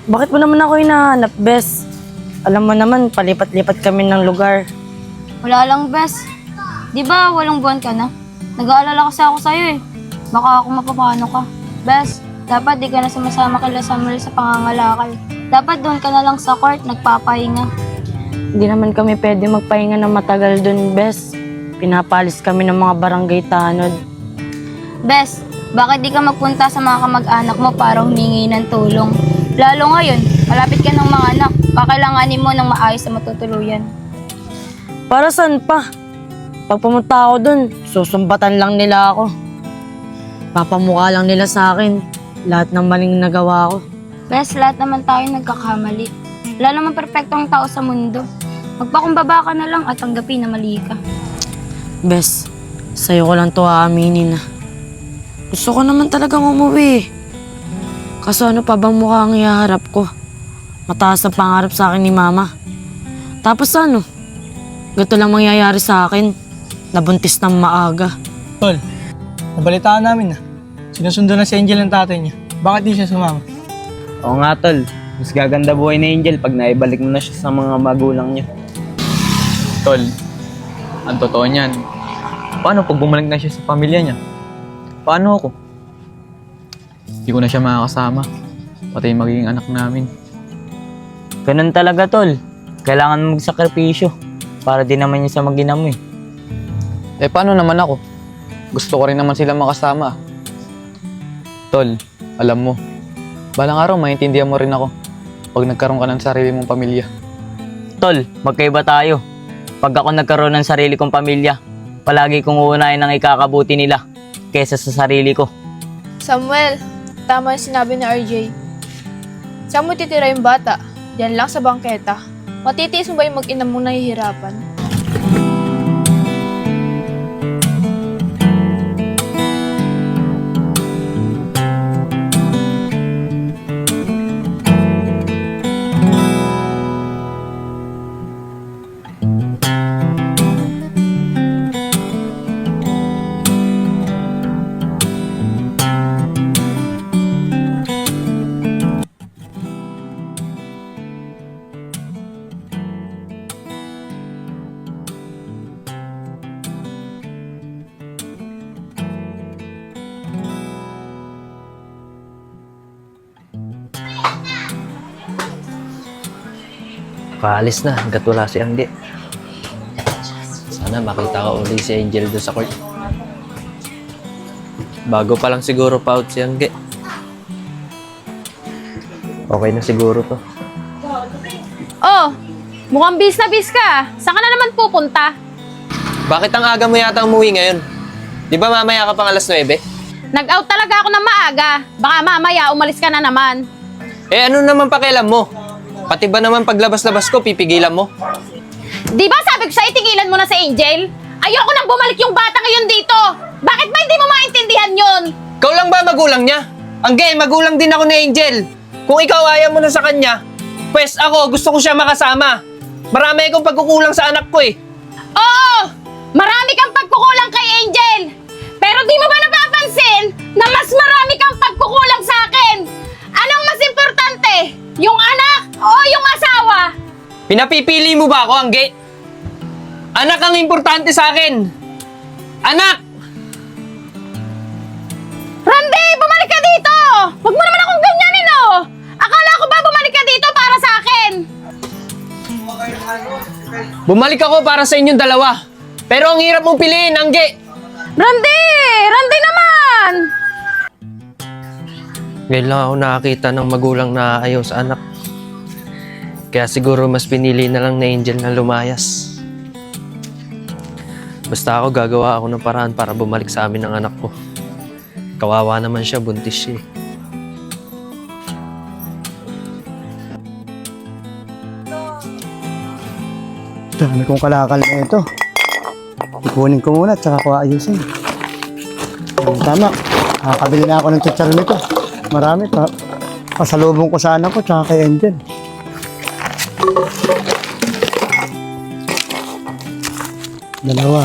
Bakit mo naman ako hinahanap, Bes? Alam mo naman, palipat-lipat kami ng lugar. Wala lang, Bes. Di ba walang buwan ka na? Nag-aalala kasi ako sa'yo eh. Baka ako mapapano ka. Bes, dapat di ka na sumasama kila Samuel sa pangangalakal. Dapat doon ka na lang sa court, nagpapahinga. Hindi naman kami pwede magpahinga ng matagal dun, Bes. Pinapalis kami ng mga barangay tanod. Bes, bakit di ka magpunta sa mga kamag-anak mo para humingi ng tulong? Lalo ngayon, malapit ka ng mga anak. Kakailanganin mo ng maayos na matutuluyan. Para saan pa? Pag pumunta ako dun, susumbatan lang nila ako. Papamukha lang nila sa akin lahat ng maling nagawa ko. Bes, lahat naman tayo nagkakamali. Wala naman perpektong tao sa mundo. Magpakumbaba ka na lang at tanggapin na mali ka. Bes, sa'yo ko lang to aaminin na. Gusto ko naman talagang umuwi. Kaso ano pa bang mukha ang ihaharap ko? Mataas ang pangarap sa akin ni Mama. Tapos ano? Ganito lang mangyayari sa akin. Nabuntis ng maaga. Tol, nabalitaan namin na. Sinusundo na si Angel ng tatay niya. Bakit di siya sumama? Oo nga tol, mas gaganda buhay ni Angel pag naibalik mo na siya sa mga magulang niya. Tol, ang totoo niyan. Paano pag bumalik na siya sa pamilya niya? Paano ako? Hindi ko na siya makakasama. Pati yung magiging anak namin. Ganun talaga tol, kailangan magsakripisyo para di naman niya sa mag-ina mo eh. Eh paano naman ako? Gusto ko rin naman sila makasama. Tol, alam mo, balang araw maintindihan mo rin ako pag nagkaroon ka ng sarili mong pamilya. Tol, magkaiba tayo. Pag ako nagkaroon ng sarili kong pamilya, palagi kong uunahin ang ikakabuti nila kesa sa sarili ko. Samuel, tama yung sinabi ni RJ. Saan mo titira yung bata? Diyan lang sa bangketa. Matitiis mo ba yung mag-ina mong nahihirapan? Paalis na, hanggat wala si Angge. Sana makita ko uli si Angel doon sa court. Bago pa lang siguro pa out si Angge. Okay na siguro to. Oh, mukhang bis na bis ka. Saan ka na naman pupunta? Bakit ang aga mo yata umuwi ngayon? Di ba mamaya ka pang alas 9? Nag-out talaga ako ng maaga. Baka mamaya umalis ka na naman. Eh ano naman pakialam mo? Pati ba naman paglabas-labas ko, pipigilan mo? Di ba sabi ko sa'yo, tigilan mo na si Angel? Ayoko nang bumalik yung bata ngayon dito. Bakit ba hindi mo maintindihan yun? Ikaw lang ba magulang niya? Angge, magulang din ako ni Angel. Kung ikaw ayaw mo na sa kanya, pues ako gusto ko siya makasama. Marami akong pagkukulang sa anak ko eh. Oo! Marami kang pagkukulang kay Angel! Pero di mo ba napapansin na mas marami kang pagkukulang sa akin? Anong mas importante? Yung anak o yung asawa? Pinapipili mo ba ako, Angge? Anak ang importante sa akin. Anak! Randy, bumalik ka dito! Huwag mo naman akong ganyanin, oh! Akala ko ba bumalik ka dito para sa akin? Bumalik ako para sa inyong dalawa. Pero ang hirap mong piliin, Angge. Randy! Randy naman! Ngayon lang ako nakakita ng magulang na ayaw sa anak. Kaya siguro mas pinili na lang ni Angel na lumayas. Basta ako gagawa ako ng paraan para bumalik sa amin ang anak ko. Kawawa naman siya, buntis siya eh. Dami kong kalakal na ito. Ikunin ko muna at saka ko ayusin. Tama. Nakakabili na ako ng chicharon nito. Marami pa. Pasalubong ko sa anak ko tsaka kay Angel. Dalawa.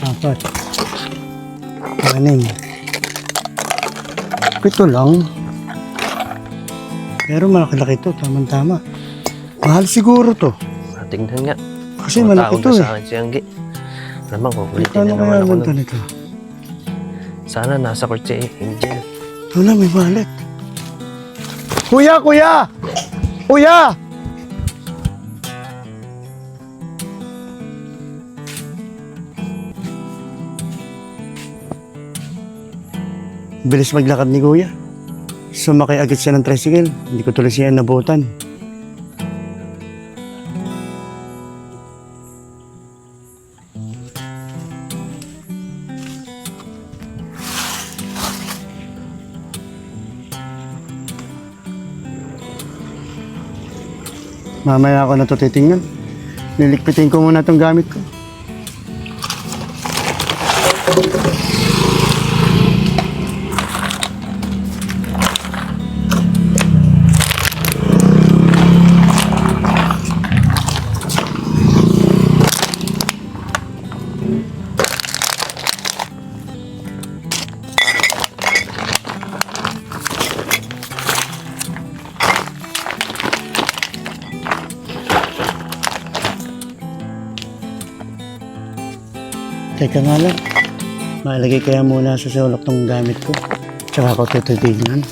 Apat. Anim. 7 lang. Pero malaki-laki to, tamang-tama. Mahal siguro to. Tingnan nga. Kasi malaki to na eh. sa akin si Anggi. Naman, kukulitin Paano na naman kaya ako banta nun. nito? Sana nasa court si Angel. Wala, may wallet. Kuya! Kuya! Kuya! Bilis maglakad ni Kuya. Sumakay agad siya ng tricycle. Hindi ko tuloy siya nabutan. Mamaya ako na ito titingnan. Nilikpitin ko muna itong gamit ko. Teka nga lang. Malagay kaya muna sa sulok tong gamit ko. Tsaka ako titignan.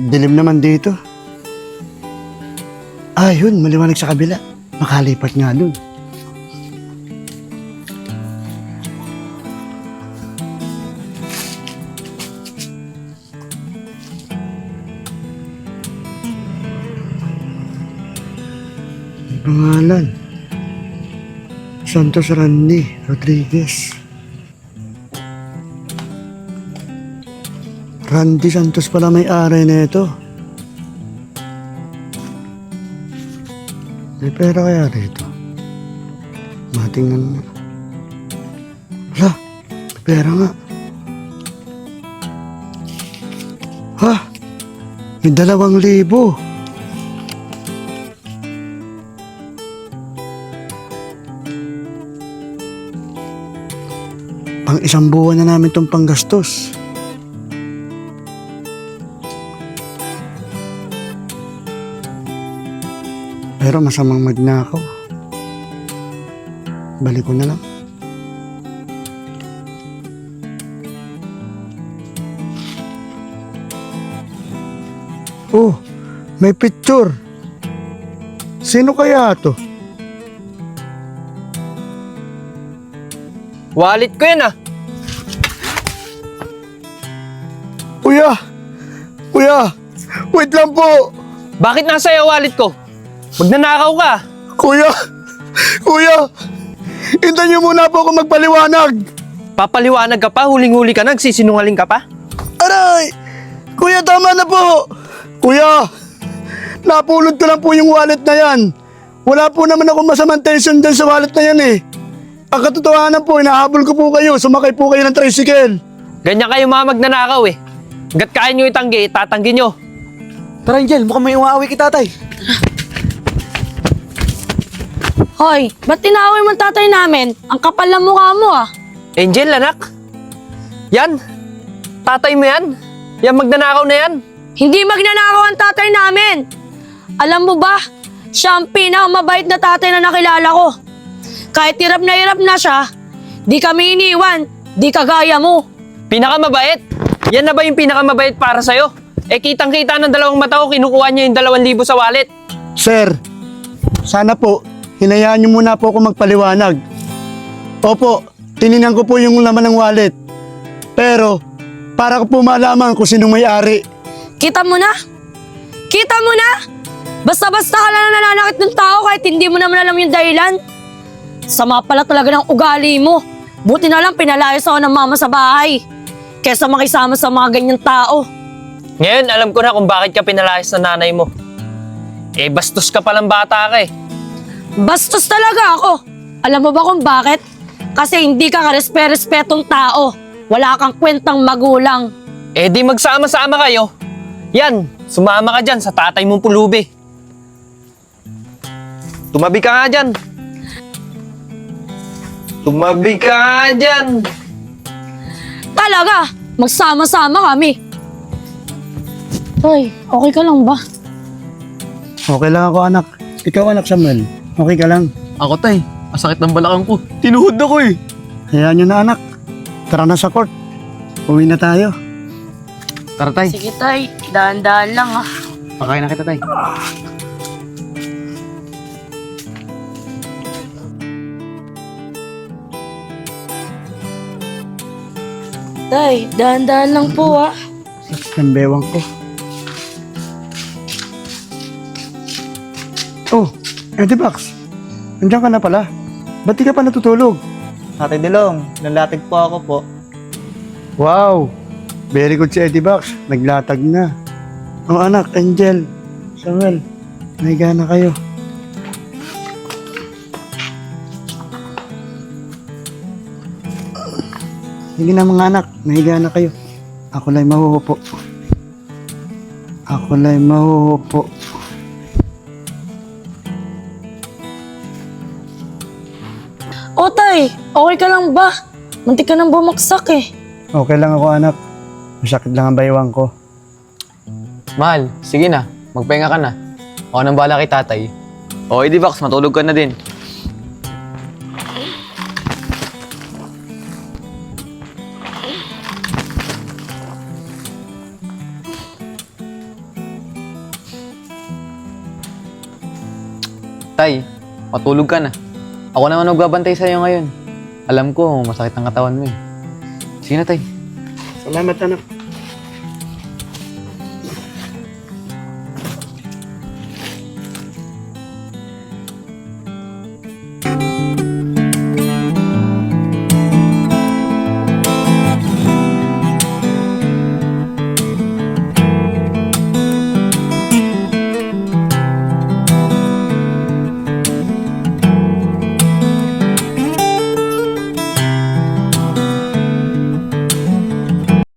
Dilim naman dito. Ah, yun. Maliwanag sa kabila. Makalipat nga dun. Pangalan Santos Randy Rodriguez. Randy Santos pala may-ari na ito. May pera kaya rito? Matingnan nga. Wala, may pera nga. Ha? May 2,000. Pang isang buwan na namin itong panggastos. Pero masamang magnakaw. Balik ko na lang. Oh, may picture. Sino kaya to? Wallet ko yan ah. Kuya! Kuya! Wait lang po! Bakit nasa iyo wallet ko? Magnanakaw ka. Kuya! Kuya! Hintayin niyo muna po ako magpaliwanag! Papaliwanag ka pa, huling-huli ka, nagsisinungaling ka pa? Aray! Kuya, tama na po! Kuya! Napulot ko lang po yung wallet na yan. Wala po naman akong masamang tension dyan sa wallet na yan eh. Ang katotohanan po, hinahabol ko po kayo. Sumakay po kayo ng tricycle. Ganyan kayo mga magnanakaw eh. Gat kaya nyo itanggi, tatanggi nyo. Tara, Angel, mukhang may umaawi kita, tay. Hoy, ba't tinaway mo ang tatay namin? Ang kapal ng mukha mo ah. Angel, anak. Yan. Tatay mo yan. Yan magnanakaw na yan. Hindi magnanakaw ang tatay namin. Alam mo ba, siya ang pinakamabait na tatay na nakilala ko. Kahit hirap na siya, di kami iniwan, di kagaya mo. Pinakamabait? Yan na ba yung pinakamabait para sa'yo? Eh kitang-kita ng 2 mata ko, kinukuha niya yung 2,000 sa wallet. Sir, sana po, hinayaan niyo muna po ako magpaliwanag. Opo, tininan ko po yung laman ng wallet. Pero, para ko po malaman kung sinong may-ari. Kita mo na? Kita mo na? Basta-basta ka lang nananakit ng tao kahit hindi mo naman alam yung dahilan. Sama pala talaga ng ugali mo. Buti na lang pinalayas ako ng mama sa bahay. Kesa makisama sa mga ganyang tao. Ngayon, alam ko na kung bakit ka pinalayas ng nanay mo. Eh, bastos ka palang bata ka eh. Bastos talaga ako. Alam mo ba kung bakit? Kasi hindi ka karespe-respetong tao. Wala kang kwentang magulang. Eh, di magsama-sama kayo. Yan, sumama ka dyan sa tatay mong pulubi. Tumabi ka nga dyan. Tumabi ka dyan! Talaga, magsama-sama kami. Tay, okay ka lang ba? Okay lang ako, anak. Ikaw, anak Samuel. Okay ka lang. Ako, tay. Masakit ng balakang ko. Tinuhod ako eh. Hayaan nyo na, anak. Tara na sa court. Uwi na tayo. Tara, tay. Sige tay, daan-daan lang ah. Pakain na kita, tay. Tay, daan-daan lang po ah. Ng bewang ko. Oh, Eddie Box. Nandiyan ka na pala. Ba't di ka pa natutulog? Ate Dilong, nalatig po ako po. Wow! Very good si Eddie Box. Naglatag na. Oh anak, Angel, Samuel, nahiga na kayo. Sige na mga anak, nahiga na kayo. Ako lang mahuhupo. Ako lang mahuhupo. O tay, okay ka lang ba? Muntik ka nang bumaksak eh. Okay lang ako anak. Masakit lang ang baywang ko. Mahal, sige na. Magpahinga ka na. Ako nang bahala kay tatay. O, Eddie Box, matulog ka na din. Tay, matulog ka na. Ako naman magbabantay sa'yo ngayon. Alam ko, masakit ang katawan mo eh. Sige na, tay. Salamat anak.